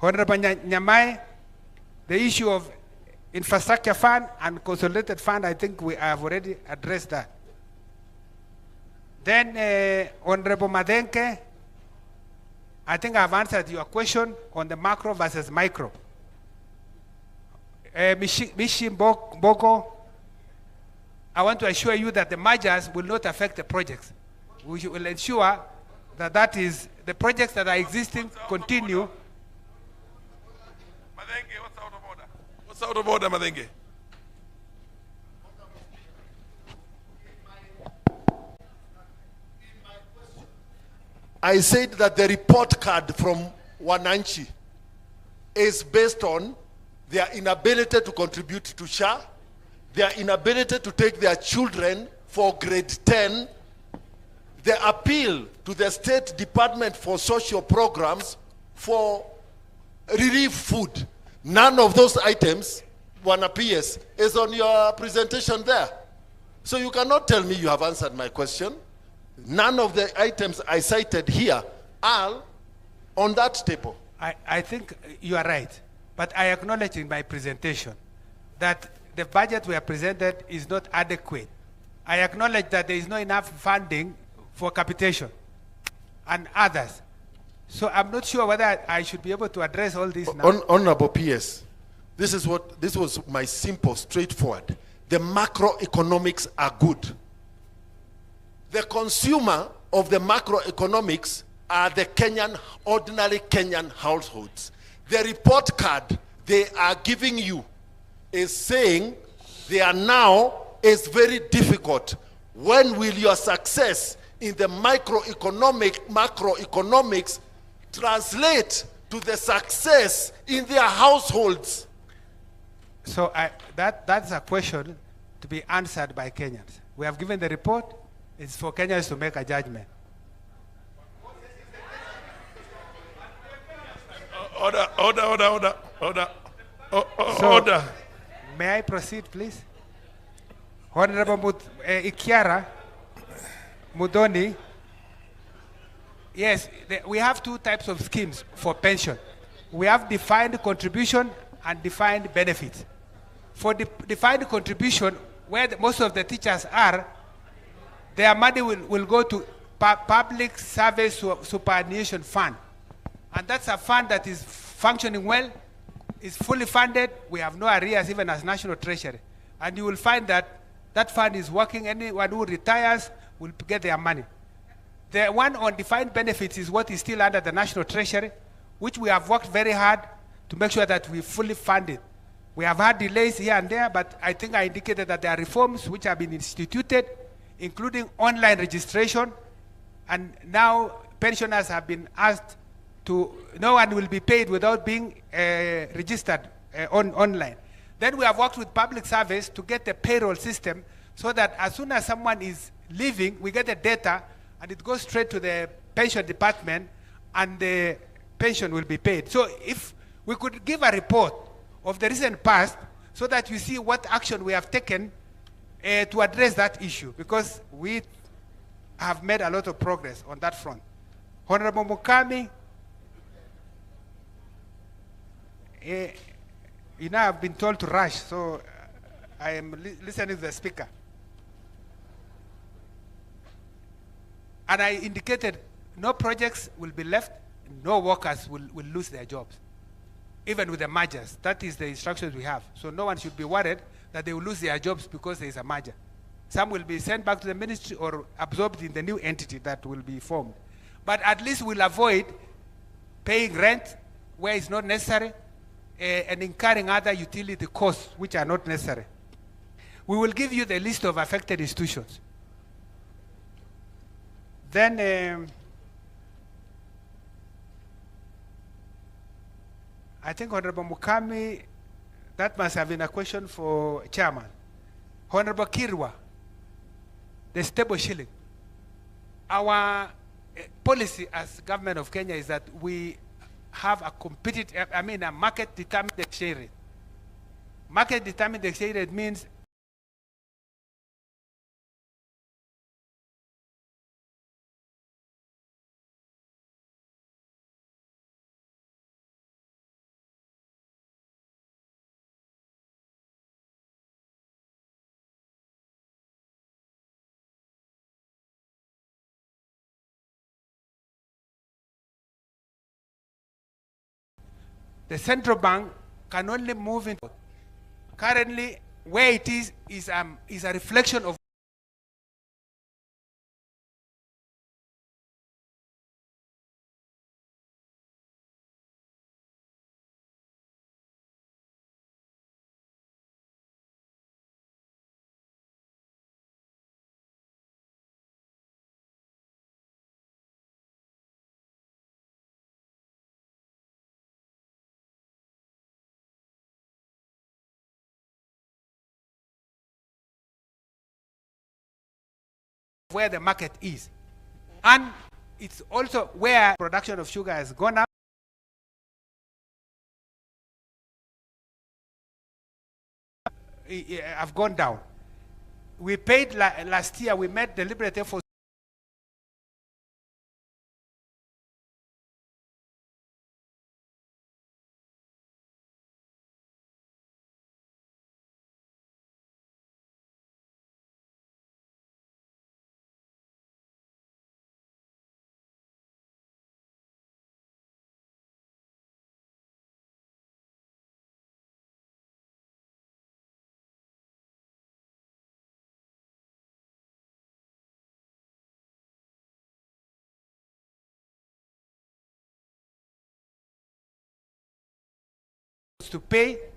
Honorable Nyamai, the issue of infrastructure fund and consolidated fund, I think we have already addressed that. Then Honorable Mathenge, I think I've answered your question on the macro versus micro. Mishi Boko, I want to assure you that the mergers will not affect the projects. We will ensure that the projects that are existing continue. Mathenge, what's out of order? What's out of order, Mathenge? I said that the report card from Wananchi is based on their inability to contribute to SHA, their inability to take their children for grade 10, the appeal to the State Department for Social Programs for relief food. None of those items, one appears, is on your presentation there. So you cannot tell me you have answered my question. None of the items I cited here are on that table. I think you are right, but I acknowledge in my presentation that the budget we have presented is not adequate. I acknowledge that there is not enough funding for capitation and others. So I'm not sure whether I should be able to address all this now. Honorable PS, this was my simple, straightforward. The macroeconomics are good. The consumer of the macroeconomics are the ordinary Kenyan households. The report card they are giving you is saying they are now is very difficult. When will your success in the macroeconomics translate to the success in their households? So that's a question to be answered by Kenyans. We have given the report. It's for Kenyans to make a judgment. Order. Order. May I proceed, please? Honorable Ikiara Mudoni. Yes, we have two types of schemes for pension. We have defined contribution and defined benefits. For the defined contribution, where most of the teachers are, their money will go to public service superannuation fund. And that's a fund that is functioning well, is fully funded. We have no arrears even as National Treasury. And you will find that that fund is working. Anyone who retires will get their money. The one on defined benefits is what is still under the National Treasury, which we have worked very hard to make sure that we fully fund it. We have had delays here and there, but I think I indicated that there are reforms which have been instituted, including online registration, and now pensioners have been asked to, no one will be paid without being registered online. Then we have worked with public service to get the payroll system so that as soon as someone is leaving, we get the data and it goes straight to the pension department and the pension will be paid. So if we could give a report of the recent past so that you see what action we have taken to address that issue, because we have made a lot of progress on that front. Honorable Mukami, you know I've been told to rush, so I am listening to the speaker. And I indicated no projects will be left, no workers will lose their jobs, even with the mergers. That is the instructions we have. So no one should be worried that they will lose their jobs because there is a merger. Some will be sent back to the ministry or absorbed in the new entity that will be formed. But at least we'll avoid paying rent where it's not necessary and incurring other utility costs which are not necessary. We will give you the list of affected institutions. Then I think Honorable Mukami, that must have been a question for Chairman. Honorable Kirwa, the stable shilling. Our policy as government of Kenya is that we have a competitive, a market-determined exchange rate. Market-determined exchange rate means The central bank can only move into. Currently, where it is a reflection of where the market is. And it's also where production of sugar has gone up. Have gone down. We paid last year, we made deliberate efforts to pay